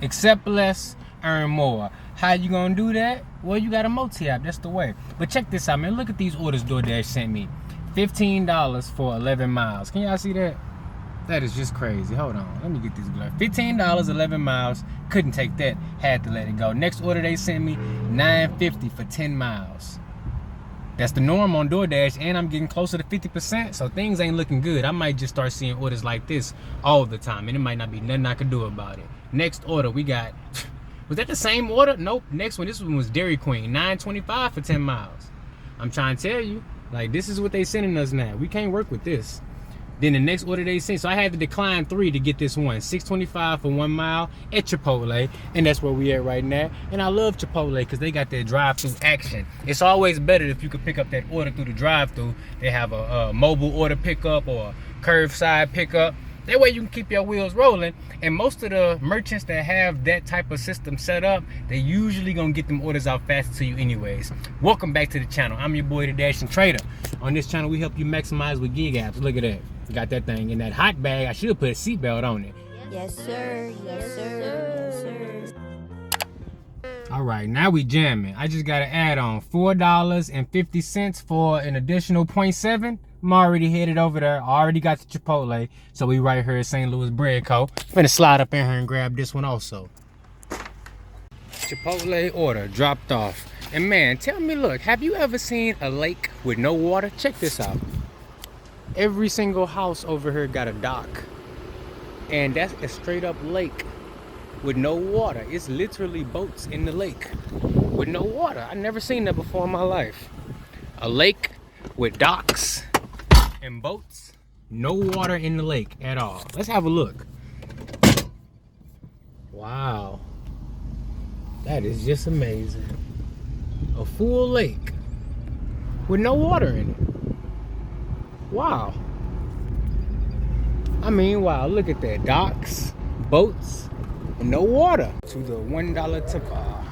Accept less, earn more. How you gonna do that? Well, you got a multi-app, that's the way. But check this out, man. Look at these orders DoorDash sent me. $15 for 11 miles. Can y'all see that? That is just crazy. Hold on, let me get this glove. $15, 11 miles. Couldn't take that, had to let it go. Next order they sent me, $9.50 for 10 miles. That's the norm on DoorDash, and I'm getting closer to 50%, so things ain't looking good. I might just start seeing orders like this all the time, and it might not be nothing I can do about it. Next order, we got, was that the same order? Nope, next one, this one was Dairy Queen, $9.25 for 10 miles. I'm trying to tell you, like, this is what they sending us now. We can't work with this. Then the next order they sent, so I had to decline 3 to get this one. $6.25 for 1 mile at Chipotle, and that's where we at right now. And I love Chipotle because they got their drive-through action. It's always better if you could pick up that order through the drive-through. They have a mobile order pickup or a curbside pickup. That way you can keep your wheels rolling. And most of the merchants that have that type of system set up, they usually gonna get them orders out faster to you anyways. Welcome back to the channel. I'm your boy, the DashingTrader. On this channel, we help you maximize with gig apps. Look at that. Got that thing in that hot bag. I should have put a seatbelt on it. Yes, sir. Yes, sir. Yes, sir. All right, now we jamming. I just got to add on $4.50 for an additional 0.7. I'm already headed over there. I already got the Chipotle. So we right here at St. Louis Bread Co. Finna slide up in here and grab this one also. Chipotle order dropped off. And man, tell me, look, have you ever seen a lake with no water? Check this out. Every single house over here got a dock. And that's a straight up lake with no water. It's literally boats in the lake with no water. I've never seen that before in my life. A lake with docks and boats, no water in the lake at all. Let's have a look. Wow. That is just amazing. A full lake with no water in it. Wow. I mean, wow, look at that. Docks, boats, and no water. To the $1 tip-off.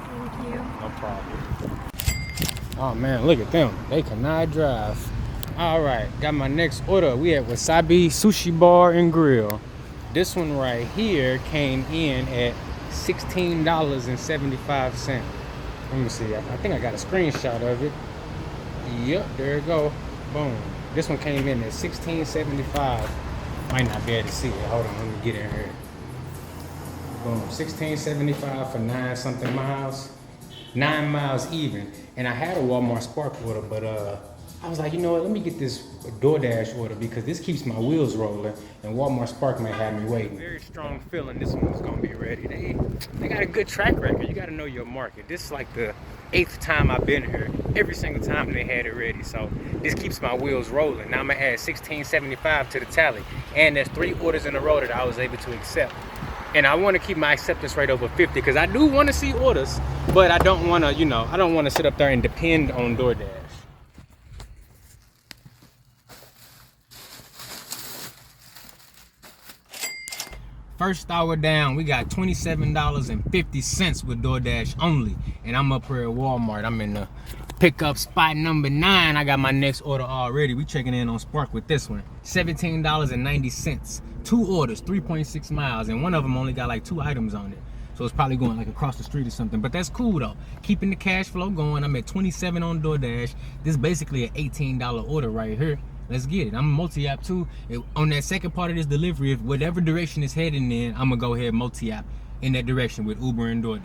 Thank you. No problem. Oh man, look at them. They cannot drive. All right, got my next order. We at Wasabi Sushi Bar and Grill. This one right here came in at $16.75. Let me see. I think I got a screenshot of it. Yep, there it go. Boom. This one came in at $16.75. Might not be able to see it. Hold on, let me get in here. Boom. $16.75 for 9 something miles. 9 miles even. And I had a Walmart Spark order, but I was like, you know what, let me get this DoorDash order because this keeps my wheels rolling, and Walmart Spark may have me waiting. Very strong feeling this one was gonna be ready. They got a good track record. You gotta know your market. This is like the 8th time I've been here. Every single time they had it ready. So this keeps my wheels rolling. Now I'm gonna add $16.75 to the tally. And there's 3 orders in a row that I was able to accept. And I want to keep my acceptance rate over 50 because I do want to see orders, but I don't want to, I don't want to sit up there and depend on DoorDash. First hour down, we got $27.50 with DoorDash only. And I'm up here at Walmart. I'm in the pickup spot number 9. I got my next order already. We checking in on Spark with this one. $17.90. 2 orders, 3.6 miles, and one of them only got like 2 items on it. So it's probably going like across the street or something, but that's cool though. Keeping the cash flow going. I'm at 27 on DoorDash. This is basically an $18 order right here. Let's get it. I'm a multi-app too. On that second part of this delivery, if whatever direction it's heading in, I'm gonna go ahead multi-app in that direction with Uber and DoorDash.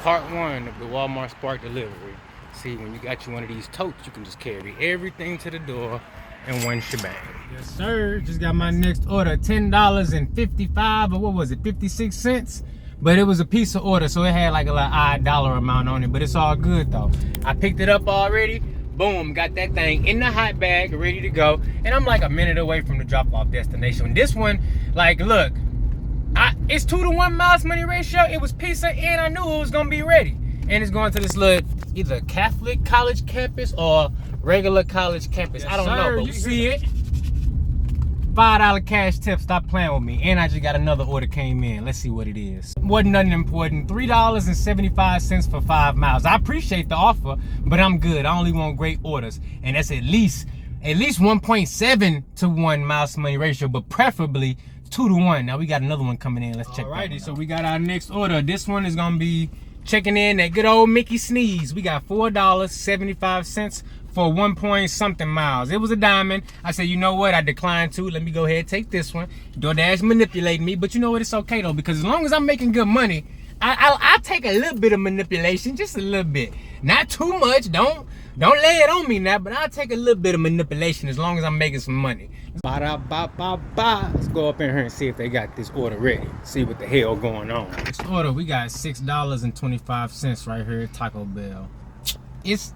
Part 1 of the Walmart Spark delivery. See, when you got you one of these totes, you can just carry everything to the door in one shebang. Yes, sir. Just got my next order, $10.55, or what was it, 56 cents? But it was a piece of order, so it had like a little odd dollar amount on it, but it's all good though. I picked it up already. Boom, got that thing in the hot bag, ready to go. And I'm like a minute away from the drop-off destination. This one, like, look, it's 2 to 1 miles money ratio. It was pizza, and I knew it was gonna be ready. And it's going to this little, either Catholic college campus or regular college campus. Yes, I don't know, but you see it. $5 cash tip, stop playing with me. And I just got another order came in. Let's see what it is. Wasn't nothing important. $3.75 for 5 miles. I appreciate the offer, but I'm good. I only want great orders. And that's at least 1.7 to 1 miles to money ratio, but preferably 2-1. Now we got another one coming in. Let's check. Alrighty, so we got our next order. This one is gonna be checking in that good old Mickey Sneeze. We got $4.75 for 1 point something miles. It was a diamond. I said, you know what? I declined to. Let me go ahead and take this one. DoorDash manipulating me, but you know what? It's okay though, because as long as I'm making good money, I'll take a little bit of manipulation, just a little bit. Not too much. Don't lay it on me now, but I'll take a little bit of manipulation as long as I'm making some money. Let's go up in here and see if they got this order ready. See what the hell going on. This order, we got $6.25 right here at Taco Bell. It's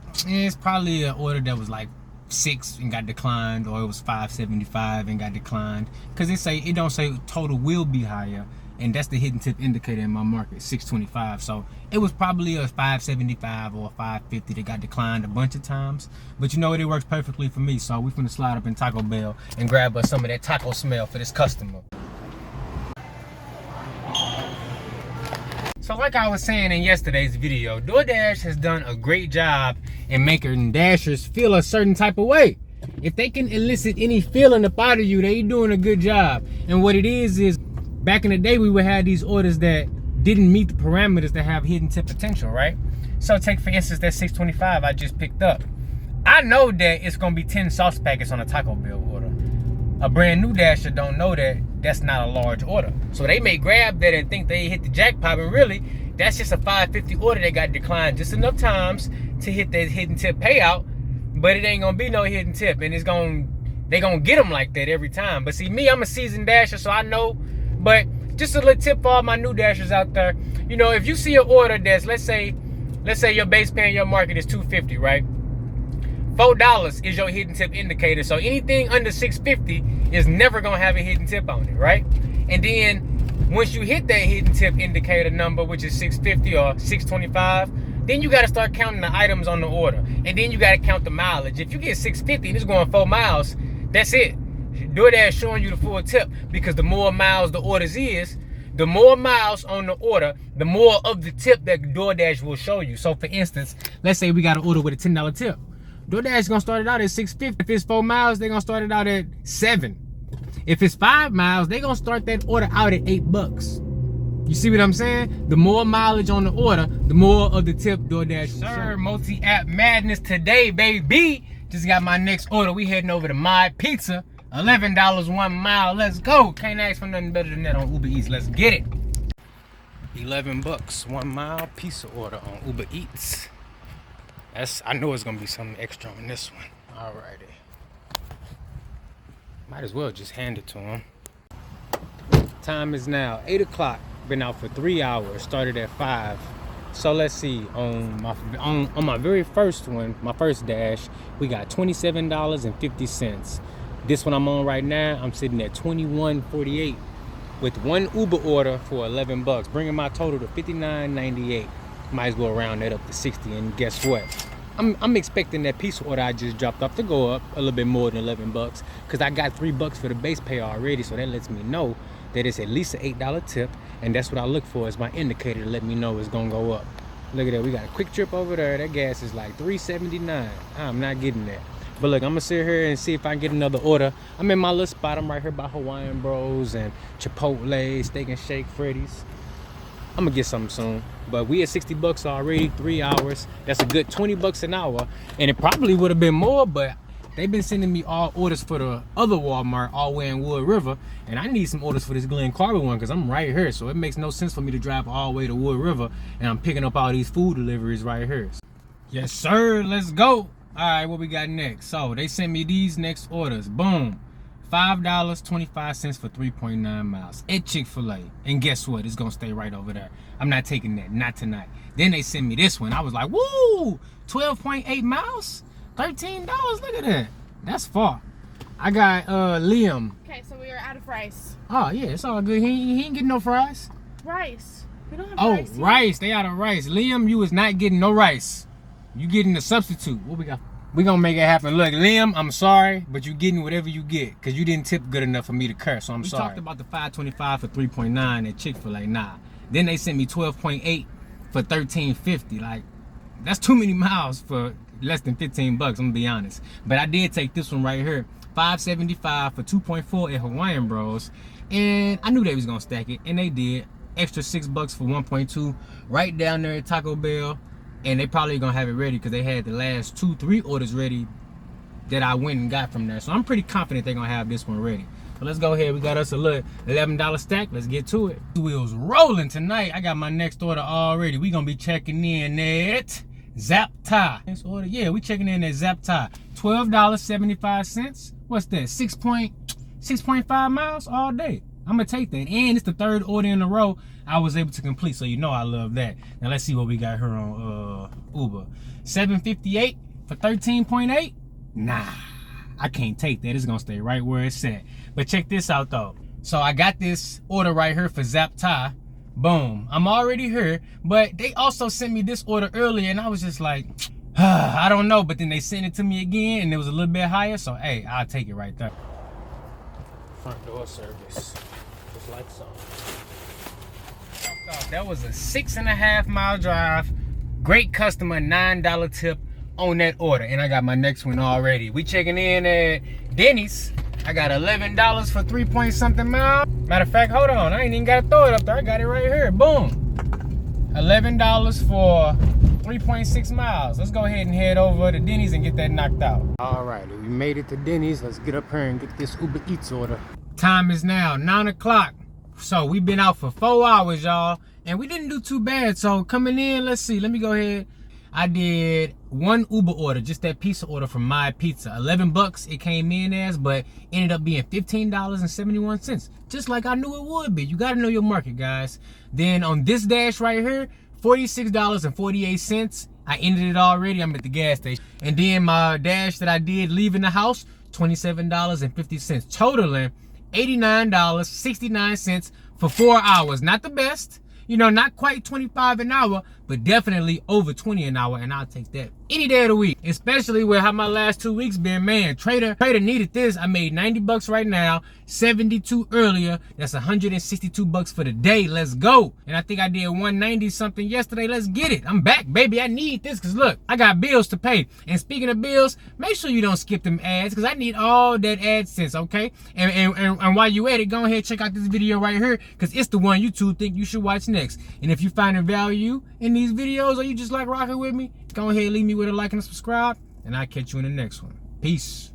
probably an order that was like $6 and got declined, or it was $5.75 and got declined. Cause it don't say total will be higher. And that's the hidden tip indicator in my market, $6.25. So it was probably a $5.75 or a $5.50 that got declined a bunch of times. But you know what? It works perfectly for me. So we finna slide up in Taco Bell and grab us some of that taco smell for this customer. So like I was saying in yesterday's video, DoorDash has done a great job in making dashers feel a certain type of way. If they can elicit any feeling up out of you, they doing a good job. And what it is back in the day, we would have these orders that didn't meet the parameters that have hidden tip potential, right? So take, for instance, that $6.25 I just picked up. I know that it's gonna be 10 sauce packets on a Taco Bell order. A brand new dasher don't know that that's not a large order. So they may grab that and think they hit the jackpot, but really, that's just a $5.50 order that got declined just enough times to hit that hidden tip payout, but it ain't gonna be no hidden tip, and they gonna get them like that every time. But see, me, I'm a seasoned dasher, so I know. But just a little tip for all my new dashers out there. You know, if you see an order that's, let's say your base pay in your market is $2.50, right? $4 is your hidden tip indicator. So anything under $6.50 is never gonna have a hidden tip on it, right? And then once you hit that hidden tip indicator number, which is $6.50 or $6.25, then you gotta start counting the items on the order. And then you gotta count the mileage. If you get $6.50 and it's going 4 miles, that's it. DoorDash showing you the full tip, because the more miles the orders is, the more miles on the order, the more of the tip that DoorDash will show you. So for instance, let's say we got an order with a $10 tip. DoorDash is gonna start it out at $6.50. If it's 4 miles, they're gonna start it out at $7. If it's 5 miles, they're gonna start that order out at $8. You see what I'm saying? The more mileage on the order, the more of the tip DoorDash will show. Sir, multi-app madness today, baby. Just got my next order. We heading over to My Pizza. $11 1 mile. Let's go. Can't ask for nothing better than that on Uber Eats. Let's get it. $11 1 mile pizza order on Uber Eats. I know it's gonna be something extra on this one. Alrighty. Might as well just hand it to him. Time is now 8 o'clock. Been out for 3 hours. Started at 5. So let's see. On my very first one, my first dash, we got $27.50. This one I'm on right now, I'm sitting at $21.48 with one Uber order for $11, bringing my total to $59.98. Might as well round that up to 60. And guess what? I'm expecting that pizza order I just dropped off to go up a little bit more than $11, because I got $3 for the base pay already. So that lets me know that it's at least an $8 tip, and that's what I look for as my indicator to let me know it's gonna go up. Look at that, we got a quick trip over there. That gas is like $3.79. I'm not getting that. But look, I'm gonna sit here and see if I can get another order. I'm in my little spot. I'm right here by Hawaiian Bros and Chipotle, Steak and Shake, Freddy's. I'm gonna get something soon. But we at $60 already, 3 hours. That's a good $20 an hour. And it probably would have been more, but they've been sending me all orders for the other Walmart all the way in Wood River. And I need some orders for this Glen Carver one, because I'm right here. So it makes no sense for me to drive all the way to Wood River and I'm picking up all these food deliveries right here. Yes, sir. Let's go. All right, what we got next? So they sent me these next orders. Boom. $5.25 for 3.9 miles at Chick-fil-A. And guess what? It's gonna stay right over there. I'm not taking that, not tonight. Then they sent me this one. I was like, woo! 12.8 miles? $13? Look at that. That's far. I got Liam. Okay, so we are out of rice. Oh yeah, it's all good. He ain't getting no fries. Rice. We don't have rice. Oh, rice. They out of rice. Liam, you is not getting no rice. You getting the substitute. What we got? We gonna make it happen. Look, Liam, I'm sorry, but you getting whatever you get, because you didn't tip good enough for me to curse, so I'm sorry. We talked about the $5.25 for 3.9 at Chick-fil-A. Nah. Then they sent me 12.8 for 13.50. Like, that's too many miles for less than $15. I'm gonna be honest. But I did take this one right here. $575 for 2.4 at Hawaiian Bros. And I knew they was gonna stack it, and they did. Extra $6 for 1.2 right down there at Taco Bell. And they probably gonna have it ready because they had the last 2-3 orders ready that I went and got from there. So I'm pretty confident they're gonna have this one ready. So let's go ahead. We got us a little $11 stack. Let's get to it. Wheels rolling tonight. I got my next order already. We gonna be checking in at Zaptai. Next order, yeah, we checking in at Zaptai. $12.75. What's that? 6.5 miles all day. I'm gonna take that. And it's the third order in a row I was able to complete. So you know I love that. Now let's see what we got here on Uber. $7.58 for 13.8. Nah, I can't take that. It's gonna stay right where it's at. But check this out though. So I got this order right here for Zaptai. Boom. I'm already here, but they also sent me this order earlier, and I was just like, I don't know. But then they sent it to me again, and it was a little bit higher. So hey, I'll take it right there. Front door service, just like so. That was a 6.5 mile drive. Great customer, $9 tip on that order, and I got my next one already. We checking in at Denny's. I got $11 for 3 point something miles. Matter of fact, hold on, I ain't even gotta throw it up there. I got it right here. Boom. $11 for 3.6 miles. Let's go ahead and head over to Denny's and get that knocked out. All right, we made it to Denny's. Let's get up here and get this Uber Eats order. Time is now 9 o'clock. So we've been out for 4 hours, y'all, and we didn't do too bad. So coming in, let's see. Let me go ahead. I did one Uber order, just that pizza order from My Pizza. $11 it came in as, but ended up being $15.71. Just like I knew it would be. You gotta know your market, guys. Then on this dash right here, $46.48. I ended it already. I'm at the gas station. And then my dash that I did leaving the house, $27.50. Totaling $89.69 for 4 hours. Not the best. You know, not quite 25 an hour, but definitely over 20 an hour, and I'll take that any day of the week. Especially with how my last 2 weeks been, man. Trader needed this. I made $90 right now, 72 earlier. That's $162 for the day. Let's go. And I think I did 190 something yesterday. Let's get it. I'm back, baby. I need this because look, I got bills to pay. And speaking of bills, make sure you don't skip them ads because I need all that AdSense, okay? And while you at it, go ahead check out this video right here because it's the one YouTube think you should watch next. And if you find a value in these videos or you just like rocking with me, go ahead and leave me with a like and a subscribe, and I'll catch you in the next one. Peace.